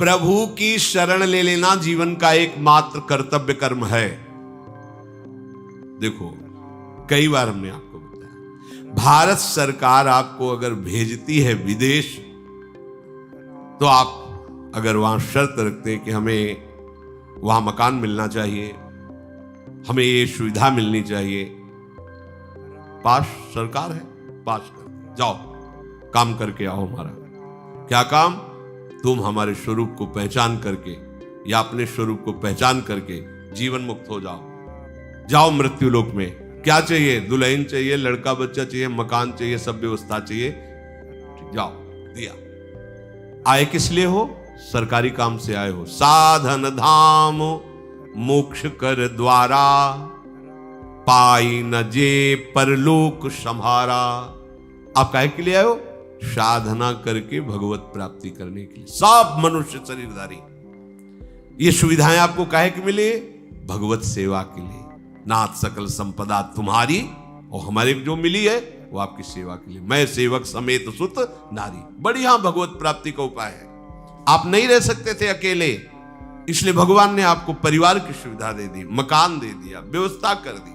प्रभु की शरण ले लेना जीवन का एकमात्र कर्तव्य कर्म है। देखो, कई बार हमने आपको बताया, भारत सरकार आपको अगर भेजती है विदेश, तो आप अगर वहां शर्त रखते हैं कि हमें वहां मकान मिलना चाहिए, हमें ये सुविधा मिलनी चाहिए, पास सरकार है, पास कर जाओ, काम करके आओ। हमारा क्या काम? तुम हमारे स्वरूप को पहचान करके या अपने स्वरूप को पहचान करके जीवन मुक्त हो जाओ। जाओ मृत्यु लोक में। क्या चाहिए? दुल्हन चाहिए, लड़का बच्चा चाहिए, मकान चाहिए, सब व्यवस्था चाहिए, जाओ, दिया। आए किस लिए हो? सरकारी काम से आए हो। साधन धाम मोक्ष कर द्वारा, पाई न जे परलोक संहारा। आप काहे के लिए आए हो? साधना करके भगवत प्राप्ति करने के लिए। सब मनुष्य शरीरधारी ये सुविधाएं आपको काहे के मिले? भगवत सेवा के लिए। नाथ सकल संपदा तुम्हारी, और हमारे जो मिली है वो आपकी सेवा के लिए। मैं सेवक समेत सुत नारी। बढ़िया भगवत प्राप्ति का उपाय है। आप नहीं रह सकते थे अकेले, इसलिए भगवान ने आपको परिवार की सुविधा दे दी, मकान दे दिया, व्यवस्था कर दी।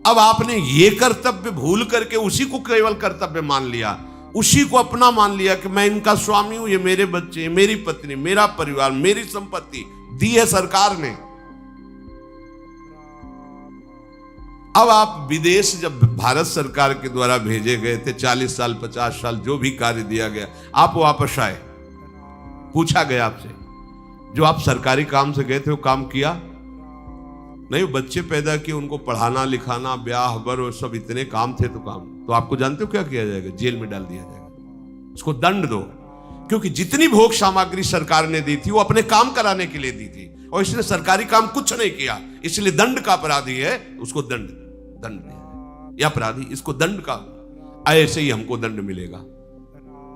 अब आपने ये कर्तव्य भूल करके उसी को केवल कर्तव्य मान लिया, उसी को अपना मान लिया कि मैं इनका स्वामी हूं, ये मेरे बच्चे, मेरी पत्नी, मेरा परिवार, मेरी संपत्ति दी है सरकार ने। अब आप विदेश जब भारत सरकार के द्वारा भेजे गए थे, 40 साल 50 साल जो भी कार्य दिया गया, आप वापस आए, पूछा गया आपसे, जो आप सरकारी काम से गए थे वो काम किया? नहीं, बच्चे पैदा किए, उनको पढ़ाना लिखाना, ब्याह बर, वो सब इतने काम थे तो काम। तो आपको जानते हो क्या किया जाएगा? जेल में डाल दिया जाएगा, उसको दंड दो। क्योंकि जितनी भोग सामग्री सरकार ने दी थी वो अपने काम कराने के लिए दी थी, और इसने सरकारी काम कुछ नहीं किया, इसलिए दंड का अपराधी है, उसको दंड दिया। ये अपराधी, इसको दंड का, ऐसे ही हमको दंड मिलेगा।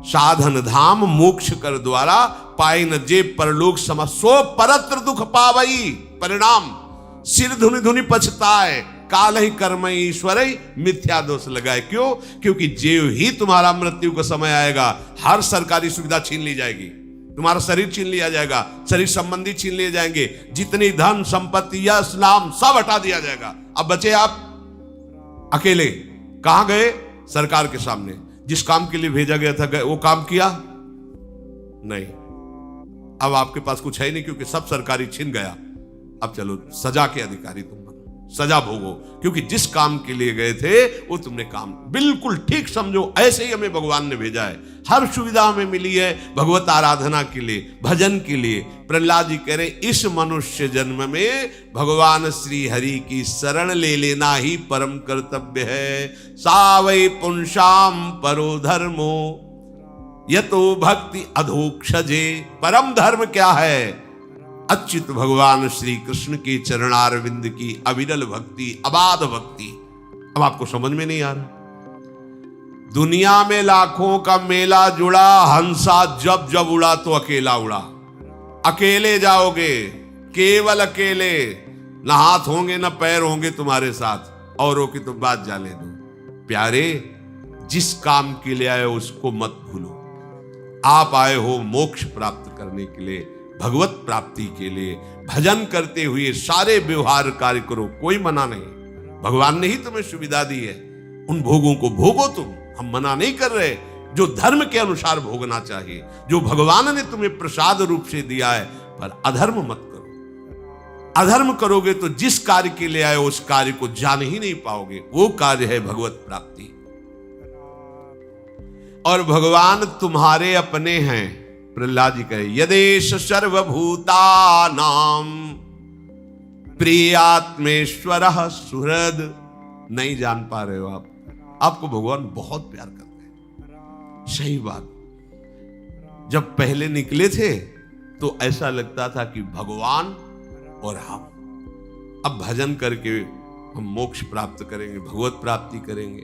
साधन धाम मोक्ष कर द्वारा, पाई न जे परलोक सम, सो परत्र दुख पावई। परिणाम सिर धुनि धुनि पछताए, काल ही कर्म ईश्वर मिथ्या दोष लगाए। क्यों? क्योंकि जेव ही तुम्हारा मृत्यु का समय आएगा, हर सरकारी सुविधा छीन ली जाएगी, तुम्हारा शरीर छीन लिया जाएगा, शरीर संबंधी छीन लिए जाएंगे, जितनी धन संपत्ति यश नाम सब हटा दिया जाएगा। अब बचे आप अकेले। कहां गए? सरकार के सामने। जिस काम के लिए भेजा गया था वो काम किया नहीं। अब आपके पास कुछ है ही नहीं, क्योंकि सब सरकारी छीन गया। अब चलो सजा के अधिकारी तुम बनो, सजा भोगो, क्योंकि जिस काम के लिए गए थे वो तुमने काम बिल्कुल ठीक समझो। ऐसे ही हमें भगवान ने भेजा है, हर सुविधा हमें मिली है भगवत आराधना के लिए, भजन के लिए। प्रहलाद जी कह रहे, इस मनुष्य जन्म में भगवान श्री हरि की शरण ले लेना ही परम कर्तव्य है। सावै पुंसाम परो धर्मो यतो भक्ति अधोक्षजे। परम धर्म क्या है? अच्युत भगवान श्री कृष्ण के चरणारविंद की अविरल भक्ति, अबाध भक्ति। अब आपको समझ में नहीं आ रहा? दुनिया में लाखों का मेला जुड़ा, हंसा जब जब उड़ा तो अकेला उड़ा। अकेले जाओगे, केवल अकेले, ना हाथ होंगे ना पैर होंगे तुम्हारे साथ, औरों की तो बात जाने दो। प्यारे, जिस काम के लिए आए उसको मत भूलो। आप आए हो मोक्ष प्राप्त करने के लिए, भगवत प्राप्ति के लिए। भजन करते हुए सारे व्यवहार कार्य करो, कोई मना नहीं। भगवान ने ही तुम्हें सुविधा दी है, उन भोगों को भोगो तुम, हम मना नहीं कर रहे। जो धर्म के अनुसार भोगना चाहिए, जो भगवान ने तुम्हें प्रसाद रूप से दिया है, पर अधर्म मत करो। अधर्म करोगे तो जिस कार्य के लिए आए उस कार्य को जान ही नहीं पाओगे। वो कार्य है भगवत प्राप्ति। और भगवान तुम्हारे अपने हैं। प्रहलाद जी कहे, यदेश सर्वभूतानां प्रियात्मेश्वरः सुहृद। नहीं जान पा रहे हो आप, आपको भगवान बहुत प्यार करते हैं। सही बात, जब पहले निकले थे तो ऐसा लगता था कि भगवान और हम, अब भजन करके हम मोक्ष प्राप्त करेंगे, भगवत प्राप्ति करेंगे।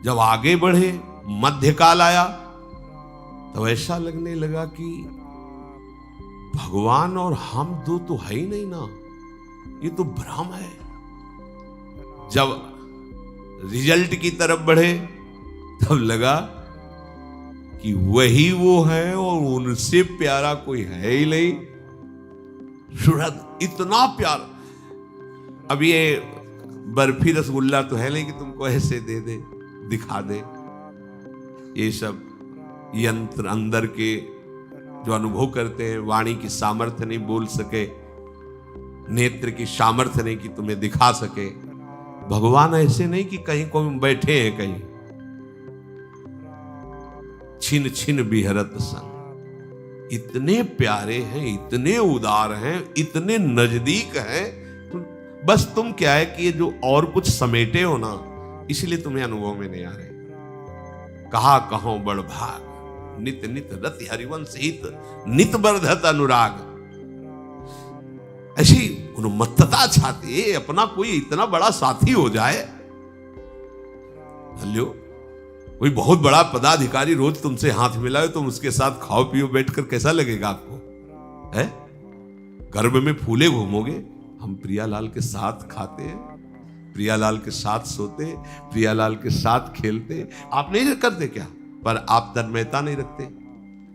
जब आगे बढ़े, मध्यकाल आया, तो ऐसा लगने लगा कि भगवान और हम दो तो है ही नहीं ना, ये तो भ्रम है। जब रिजल्ट की तरफ बढ़े तब लगा कि वही वो है और उनसे प्यारा कोई है ही नहीं। सुहृद इतना प्यार। अब ये बर्फी रसगुल्ला तो है नहीं कि तुमको ऐसे दे दे, दिखा दे। ये सब यंत्र अंदर के जो अनुभव करते हैं, वाणी की सामर्थ्य नहीं बोल सके, नेत्र की सामर्थ्य नहीं कि तुम्हें दिखा सके। भगवान ऐसे नहीं कि कहीं को बैठे हैं, कहीं छिन छिन बिहरत संग। इतने प्यारे हैं, इतने उदार हैं, इतने नजदीक हैं। बस तुम क्या है कि ये जो और कुछ समेटे हो ना, इसलिए तुम्हें अनुभव में नहीं आ रहे। कहा कहो बड़ भाग, नित नित रति हरिवंश हित, नित बर्धत अनुराग। ऐसी उन्मत्तता चाहती है अपना कोई इतना बड़ा साथी हो जाए। हेलो, कोई बहुत बड़ा पदाधिकारी रोज तुमसे हाथ मिलाए, तुम उसके साथ खाओ पियो बैठकर, कैसा लगेगा आपको? है गर्भ में फूले घूमोगे। हम प्रियालाल के साथ खाते हैं, प्रियालाल के साथ सोते, प्रियालाल के साथ खेलते। आप नहीं करते क्या? पर आप तन्मयता नहीं रखते।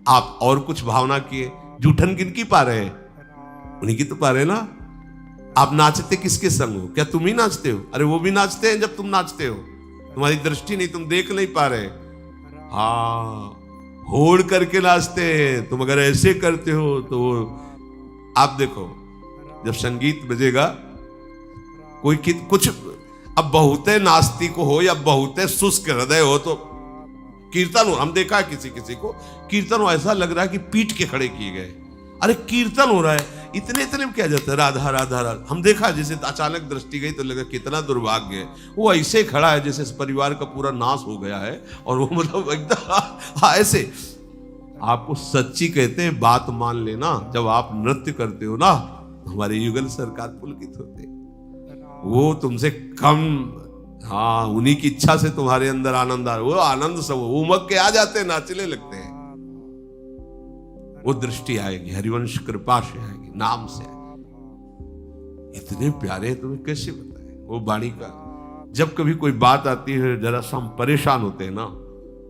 आप और कुछ भावना किए। जूठन किनकी पा रहे हैं? उन्हीं की तो पा रहे ना। आप नाचते किसके संग हो? क्या तुम ही नाचते हो? अरे वो भी नाचते हैं जब तुम नाचते हो। तुम्हारी दृष्टि नहीं, तुम देख नहीं पा रहे। हाँ, होड़ करके नाचते हैं। तुम अगर ऐसे करते हो तो आप देखो, जब संगीत बजेगा, कोई कुछ, अब बहुते नास्तिक हो या बहुते शुष्क हृदय हो तो कीर्तन हो, हम देखा है किसी किसी को कीर्तन हो, ऐसा लग रहा है कि पीट के खड़े किए गए। अरे कीर्तन हो रहा है, इतने इतने में क्या जाता है, राधा राधा राधा। हम देखा जैसे अचानक दृष्टि गई तो लगा कितना दुर्भाग्य है। वो ऐसे खड़ा है जैसे इस परिवार का पूरा नाश हो गया है, और वो मतलब एकदम ऐसे। आपको सच्ची कहते हैं, बात मान लेना। जब आप नृत्य करते हो ना, हमारे युगल सरकार पुलकित होते, वो तुमसे कम। हाँ, उन्हीं की इच्छा से तुम्हारे अंदर आनंद आ, वो आनंद सब उमग के आ जाते हैं, नाचने लगते हैं। वो दृष्टि आएगी, हरिवंश कृपा से आएगी, नाम से आएगी। इतने प्यारे हैं, तुम्हें कैसे बताएं वो वाणी का। जब कभी कोई बात आती है, जरा सा हम परेशान होते हैं ना,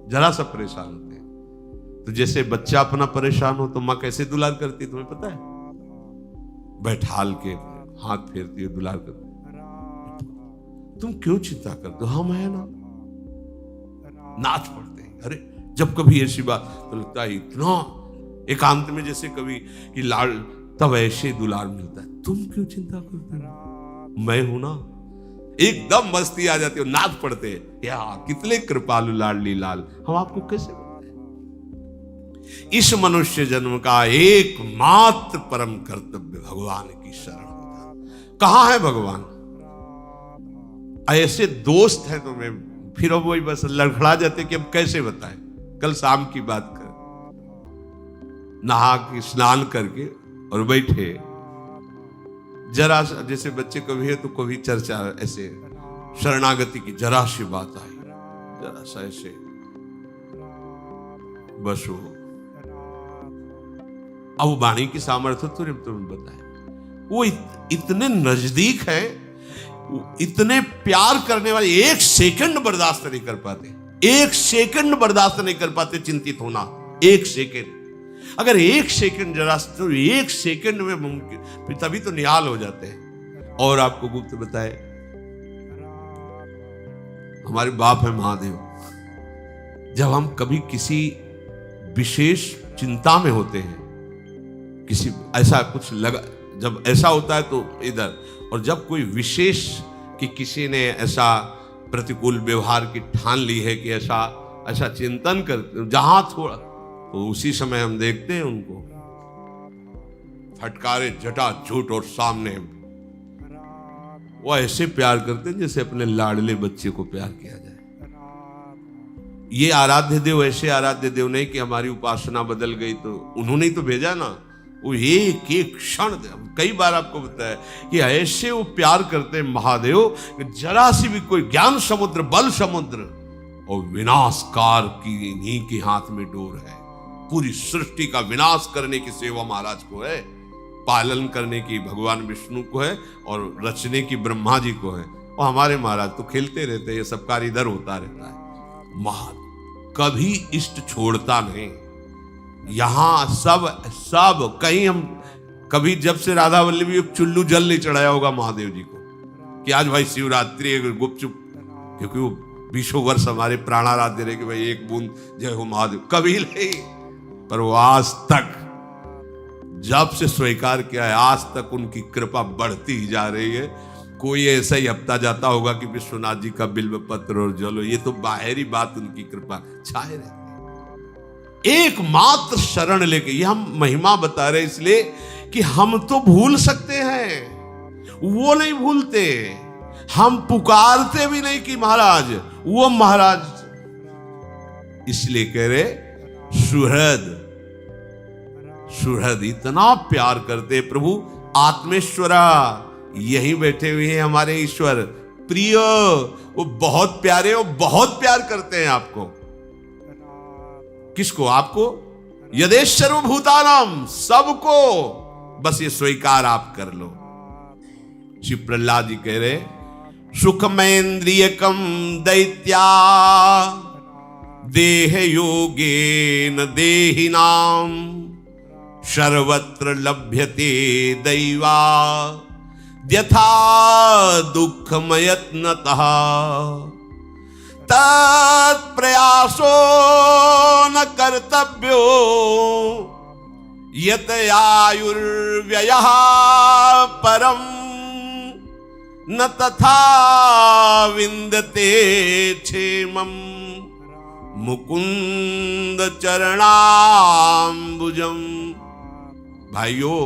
जरा सा परेशान होते हैं, तो जैसे बच्चा अपना परेशान हो तो माँ कैसे दुलार करती है, तुम्हें पता है? बैठाल के हाथ फेरती है, दुलार करती। तुम क्यों चिंता करते हो? हम है ना। नाच पड़ते हैं। अरे जब कभी ऐसी बात तो लगता है इतना एकांत में, जैसे कभी कि लाल, तब ऐसे दुलार मिलता है। तुम क्यों चिंता करते हो? मैं हूं ना। एकदम मस्ती आ जाती है, नाच पड़ते हैं। या कितने कृपालु लाडली लाल। हम आपको कैसे बताएं? इस मनुष्य जन्म का एकमात्र परम कर्तव्य भगवान की शरण होता। कहां है भगवान? ऐसे दोस्त हैं तुम्हें, फिर अब वही बस लड़खड़ा जाते कि अब कैसे बताएं। कल शाम की बात कर, नहा के स्नान करके और बैठे, जरा जैसे बच्चे कभी है तो कभी चर्चा ऐसे शरणागति की जरा सी बात आई, जरा सा ऐसे बस वो। अब वाणी की सामर्थ्य तो तुम्हें बताए, वो इतने नजदीक है, इतने प्यार करने वाले। एक सेकंड बर्दाश्त नहीं कर पाते, एक सेकंड बर्दाश्त नहीं कर पाते चिंतित होना। एक सेकंड, अगर एक सेकंड जरा तो एक सेकंड में मुमकिन, तभी तो निहाल हो जाते हैं। और आपको गुप्त बताए, हमारे बाप है महादेव। जब हम कभी किसी विशेष चिंता में होते हैं, किसी ऐसा कुछ लगा, जब ऐसा होता है तो इधर, और जब कोई विशेष कि किसी ने ऐसा प्रतिकूल व्यवहार की ठान ली है कि ऐसा ऐसा चिंतन कर, जहां थोड़ा, तो उसी समय हम देखते हैं उनको फटकारे जटा झूठ और सामने वो ऐसे प्यार करते हैं जैसे अपने लाडले बच्चे को प्यार किया जाए। ये आराध्य देव ऐसे आराध्य देव नहीं कि हमारी उपासना बदल गई तो उन्होंने ही तो भेजा ना। वो एक एक क्षण, कई बार आपको बताया कि ऐसे वो प्यार करते हैं महादेव, जरा सी भी कोई ज्ञान समुद्र, बल समुद्र और विनाशकार की इन्हीं के हाथ में डोर है। पूरी सृष्टि का विनाश करने की सेवा महाराज को है, पालन करने की भगवान विष्णु को है, और रचने की ब्रह्मा जी को है। और हमारे महाराज तो खेलते रहते हैं, ये सब कार्य इधर होता रहता है। कभी इष्ट छोड़ता नहीं। यहां सब सब कहीं हम कभी जब से राधा वल्लभी चुल्लू जल नहीं चढ़ाया होगा महादेव जी को कि आज भाई शिवरात्रि है गुपचुप, क्योंकि वो 20 वर्ष हमारे प्राणाराध्य रहे कि भाई एक बूंद जय हो महादेव, कभी नहीं। पर वो आज तक जब से स्वीकार किया है आज तक उनकी कृपा बढ़ती ही जा रही है। कोई ऐसा ही हफ्ता जाता होगा कि विश्वनाथ जी का बिल्व पत्र और जलो, ये तो बाहरी बात, उनकी कृपा छाए रहती। एकमात्र शरण लेके, ये हम महिमा बता रहे इसलिए कि हम तो भूल सकते हैं, वो नहीं भूलते। हम पुकारते भी नहीं कि महाराज, वो महाराज। इसलिए कह रहे सुहृद, सुहृद इतना प्यार करते प्रभु। आत्मेश्वरा, यही बैठे हुए हैं हमारे ईश्वर प्रिय, वो बहुत प्यारे, वो बहुत प्यार करते हैं आपको। किसको? आपको। यदेश सर्वभूतानाम, सबको। बस ये स्वीकार आप कर लो। श्री प्रहलाद जी कह रहे सुखमेन्द्रियकम दैत्या देह योगेन देहिनाम सर्वत्र लभ्यते दैवा यथा दुःखमयत्नतः तत्प्रयासो न कर्तव्यो यत आयुर्व्ययः परम न तथा विन्दते क्षेमम् मुकुंद चरणाम्बुजम। भाइयों,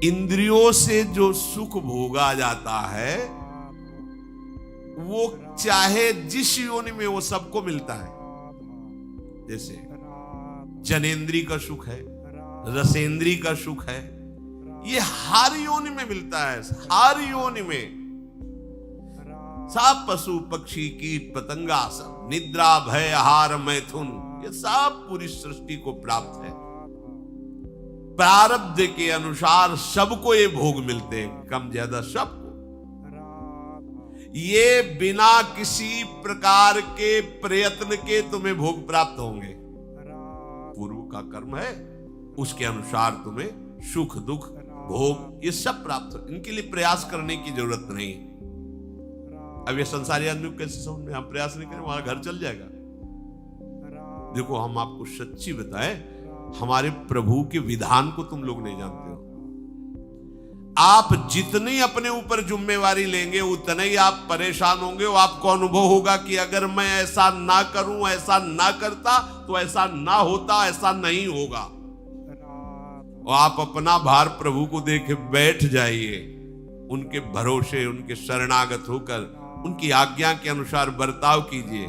इंद्रियों से जो सुख भोगा जाता है वो चाहे जिस योनि में, वो सबको मिलता है। जैसे जनेन्द्री का सुख है, रसेंद्री का सुख है, ये हर योनि में मिलता है, हर योनि में। सब पशु पक्षी कीट पतंगा, सब निद्रा भय आहार मैथुन, ये सब पूरी सृष्टि को प्राप्त है। प्रारब्ध के अनुसार सबको ये भोग मिलते हैं, कम ज्यादा सबको। ये बिना किसी प्रकार के प्रयत्न के तुम्हें भोग प्राप्त होंगे। पूर्व का कर्म है, उसके अनुसार तुम्हें सुख दुख भोग ये सब प्राप्त हो। इनके लिए प्रयास करने की जरूरत नहीं। अब ये संसारी आदमी को कैसे समझ में, हम प्रयास नहीं करें हमारा घर चल जाएगा। देखो, हम आपको सच्ची बताएं, हमारे प्रभु के विधान को तुम लोग नहीं जानते हो। आप जितनी अपने ऊपर जिम्मेवारी लेंगे उतने ही आप परेशान होंगे। और आपको अनुभव होगा कि अगर मैं ऐसा ना करूं, ऐसा ना करता तो ऐसा ना होता, ऐसा नहीं होगा। और आप अपना भार प्रभु को देके बैठ जाइए, उनके भरोसे, उनके शरणागत होकर उनकी आज्ञा के अनुसार बर्ताव कीजिए,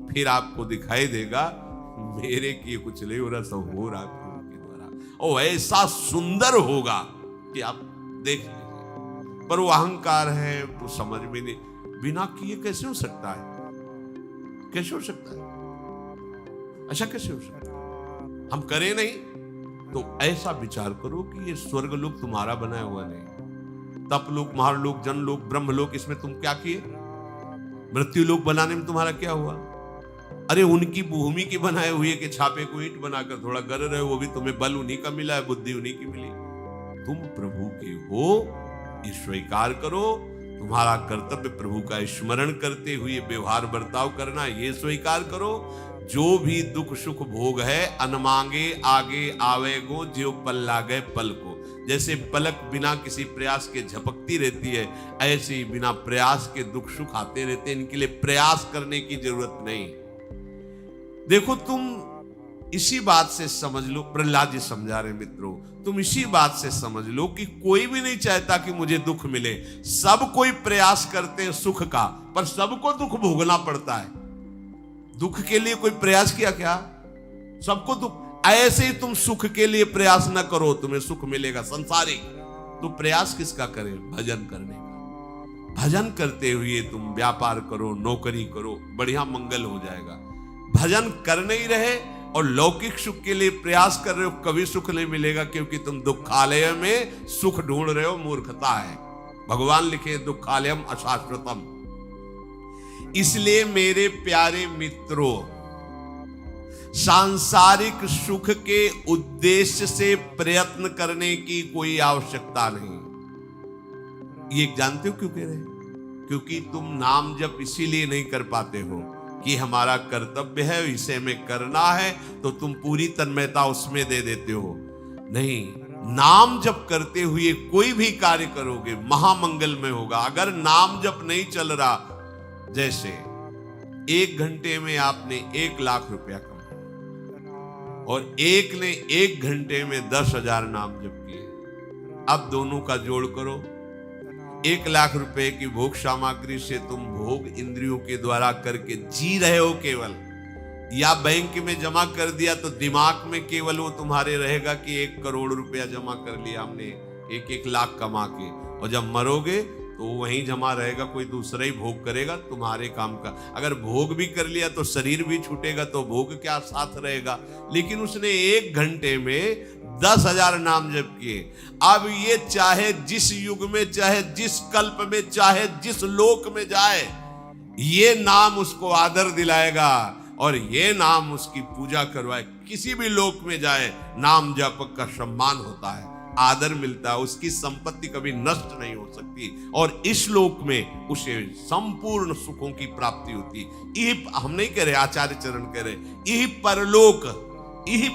फिर आपको दिखाई देगा मेरे किए कुछ नहीं हो रहा, सब हो रहा प्रभु के द्वारा। और ऐसा सुंदर होगा कि आप देख लीजिए। पर वो अहंकार है, वो समझ में नहीं, बिना किए कैसे हो सकता है? कैसे हो सकता है? ऐसा कैसे हो सकता है? हम करें नहीं तो ऐसा विचार करो कि ये स्वर्ग लोक तुम्हारा बनाया हुआ नहीं, तप लोक, महालोक, जनलोक, ब्रह्मलोक, इसमें तुम क्या किए? मृत्यु लोक बनाने में तुम्हारा क्या हुआ? अरे उनकी भूमि की बनाए हुए के छापे को ईंट बनाकर थोड़ा गर रहे हो, वो भी तुम्हें बल उन्हीं का मिला है, बुद्धि उन्हीं की मिली। तुम प्रभु के हो, ये स्वीकार करो। तुम्हारा कर्तव्य प्रभु का स्मरण करते हुए व्यवहार बर्ताव करना, ये स्वीकार करो। जो भी दुख सुख भोग है, अनमांगे आगे आवेगो, जो पल लागे पल को। जैसे पलक बिना किसी प्रयास के झपकती रहती है, ऐसे ही बिना प्रयास के दुख सुख आते रहते हैं। इनके लिए प्रयास करने की जरूरत नहीं। देखो, तुम इसी बात से समझ लो, प्रहलाद जी समझा रहे मित्रों, तुम इसी बात से समझ लो कि कोई भी नहीं चाहता कि मुझे दुख मिले। सब कोई प्रयास करते हैं सुख का, पर सबको दुख भोगना पड़ता है। दुख के लिए कोई प्रयास किया क्या? सबको दुख। ऐसे ही तुम सुख के लिए प्रयास न करो, तुम्हें सुख मिलेगा संसारिक। तो प्रयास किसका करें? भजन करने का। भजन करते हुए तुम व्यापार करो, नौकरी करो, बढ़िया मंगल हो जाएगा। भजन कर नहीं रहे और लौकिक सुख के लिए प्रयास कर रहे हो, कभी सुख नहीं मिलेगा, क्योंकि तुम दुखालय में सुख ढूंढ रहे हो। मूर्खता है। भगवान लिखे दुखालयम अशाश्वतम। इसलिए मेरे प्यारे मित्रों, सांसारिक सुख के उद्देश्य से प्रयत्न करने की कोई आवश्यकता नहीं। ये जानते हो क्यों कह रहे हैं? क्योंकि तुम नाम जप इसीलिए नहीं कर पाते हो कि हमारा कर्तव्य है, इसे में करना है, तो तुम पूरी तन्मयता उसमें दे देते हो। नहीं, नाम जप करते हुए कोई भी कार्य करोगे महामंगल में होगा। अगर नाम जप नहीं चल रहा, जैसे 1 घंटे में आपने 1 लाख रुपया कमाया और एक ने 1 घंटे में 10,000 नाम जप किए, अब दोनों का जोड़ करो। 1 लाख रुपए की भोग सामग्री से तुम भोग इंद्रियों के द्वारा करके जी रहे हो केवल, या बैंक में जमा कर दिया तो दिमाग में केवल वो तुम्हारे रहेगा कि 1 करोड़ रुपया जमा कर लिया हमने 1-1 लाख कमा के, और जब मरोगे तो वहीं जमा रहेगा, कोई दूसरा ही भोग करेगा तुम्हारे काम का। अगर भोग भी कर लिया तो शरीर भी छूटेगा, तो भोग क्या साथ रहेगा। लेकिन उसने 1 घंटे में 10,000 नाम जप किए। अब ये चाहे जिस युग में, चाहे जिस कल्प में, चाहे जिस लोक में जाए, ये नाम उसको आदर दिलाएगा और ये नाम उसकी पूजा करवाए। किसी भी लोक में जाए, नाम जप का सम्मान होता है, आदर मिलता है, उसकी संपत्ति कभी नष्ट नहीं हो सकती और इस लोक में उसे संपूर्ण सुखों की प्राप्ति होती। यही हम नहीं कह रहे, आचार्य चरण कह रहे, यही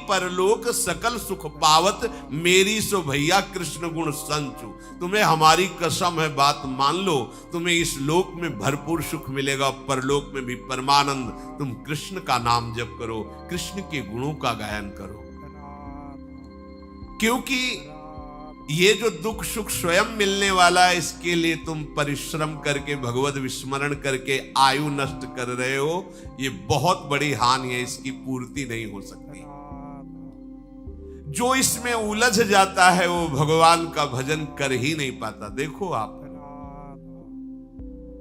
परलोक सकल सुख पावत, मेरी सो भैया कृष्ण गुण संचु। तुम्हें हमारी कसम है, बात मान लो, तुम्हें इस लोक में भरपूर सुख मिलेगा, परलोक में भी परमानंद। तुम कृष्ण का नाम जप करो, कृष्ण के गुणों का गायन करो, क्योंकि ये जो दुख सुख स्वयं मिलने वाला है, इसके लिए तुम परिश्रम करके भगवत विस्मरण करके आयु नष्ट कर रहे हो। ये बहुत बड़ी हानि है, इसकी पूर्ति नहीं हो सकती। जो इसमें उलझ जाता है वो भगवान का भजन कर ही नहीं पाता। देखो आप,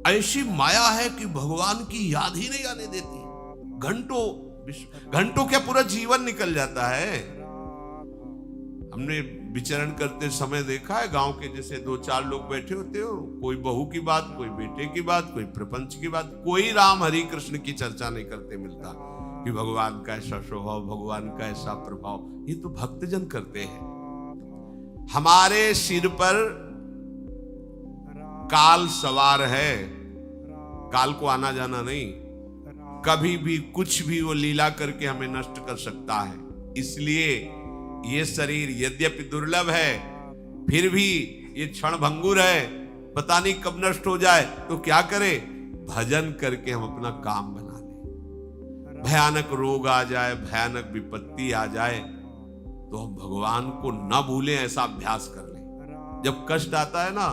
ऐसी माया है कि भगवान की याद ही नहीं आने देती। घंटों क्या पूरा जीवन निकल जाता है। हमने विचरण करते समय देखा है, गांव के जैसे 2-4 लोग बैठे होते हो, कोई बहू की बात, कोई बेटे की बात, कोई प्रपंच की बात, कोई राम हरि कृष्ण की चर्चा नहीं करते मिलता कि भगवान का ऐसा स्वभाव, भगवान का ऐसा प्रभाव। ये तो भक्तजन करते हैं। हमारे सिर पर काल सवार है, काल को आना जाना नहीं, कभी भी कुछ भी वो लीला करके हमें नष्ट कर सकता है। इसलिए ये शरीर यद्यपि दुर्लभ है, फिर भी ये क्षण भंगुर है, पता नहीं कब नष्ट हो जाए। तो क्या करें? भजन करके हम अपना काम बना लें। भयानक रोग आ जाए, भयानक विपत्ति आ जाए, तो हम भगवान को न भूलें, ऐसा अभ्यास कर लें। जब कष्ट आता है ना,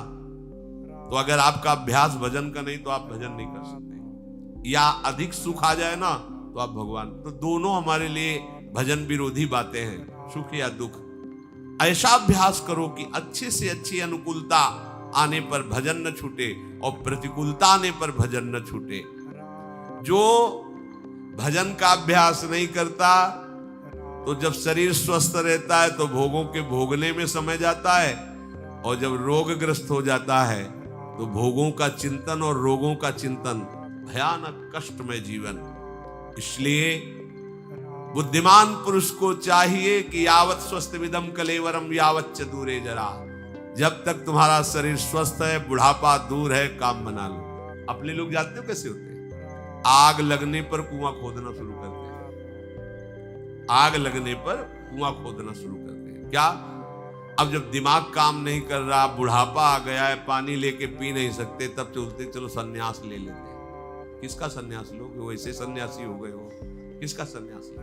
तो अगर आपका अभ्यास भजन का नहीं तो आप भजन नहीं कर सकते। या अधिक सुख आ जाए ना, तो आप भगवान, तो दोनों हमारे लिए भजन विरोधी बातें हैं, सुख या दुख। ऐसा अभ्यास करो कि अच्छे से अच्छी अनुकूलता आने पर भजन न छूटे और प्रतिकूलता आने पर भजन न छूटे। जो भजन का अभ्यास नहीं करता, तो जब शरीर स्वस्थ रहता है तो भोगों के भोगने में समय जाता है, और जब रोगग्रस्त हो जाता है तो भोगों का चिंतन और रोगों का चिंतन, भयानक कष्टमय जीवन। इसलिए बुद्धिमान पुरुष को चाहिए कि यावत स्वस्थ विदम कलेवरम यावत च दूरे जरा। जब तक तुम्हारा शरीर स्वस्थ है, बुढ़ापा दूर है, काम बना लो। अपने लोग जानते हो कैसे होते हैं? आग लगने पर कुआं खोदना शुरू करते हैं। आग लगने पर कुआं खोदना शुरू करते हैं। क्या? अब जब दिमाग काम नहीं कर रहा, बुढ़ापा आ गया है, पानी लेके पी नहीं सकते, तब चलते चलो सन्यास ले लेते हैं। किसका सन्यास लोगे? वैसे सन्यासी हो गए हो। किसका सन्यासी?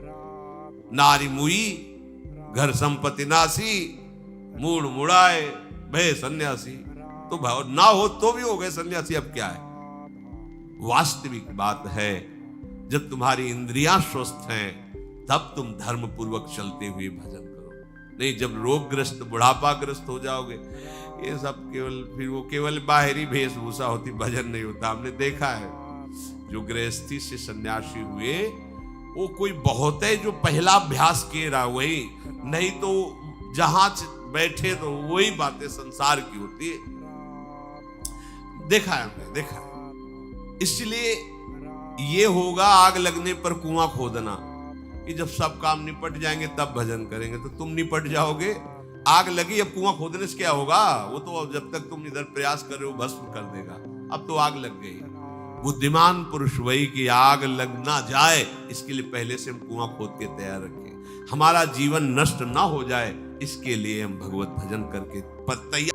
नारी मुई घर संपत्ति नासी, मूड मुड़ाए भय सन्यासी। तो भाव ना हो तो भी हो गए सन्यासी, अब क्या है? वास्तविक बात है, जब तुम्हारी इंद्रियां स्वस्थ हैं, तब तुम धर्म पूर्वक चलते हुए भजन करो। नहीं, जब रोगग्रस्त बुढ़ापाग्रस्त हो जाओगे, ये सब केवल, फिर वो केवल बाहरी वेशभूषा होती, भजन नहीं होता। हमने देखा है जो गृहस्थी से सन्यासी हुए, वो कोई बहुत है जो पहला अभ्यास किए रहा, वही नहीं तो जहां बैठे तो वही बातें संसार की होती है। देखा है हमने, देखा है। इसलिए ये होगा आग लगने पर कुआं खोदना, कि जब सब काम निपट जाएंगे तब भजन करेंगे। तो तुम निपट जाओगे, आग लगी, अब कुआं खोदने से क्या होगा? वो तो जब तक तुम इधर प्रयास कर रहे हो भस्म कर देगा। अब तो आग लग गई। बुद्धिमान पुरुष वही कि आग लग ना जाए इसके लिए पहले से हम कुआं खोद के तैयार रखें। हमारा जीवन नष्ट ना हो जाए इसके लिए हम भगवत भजन करके तैयार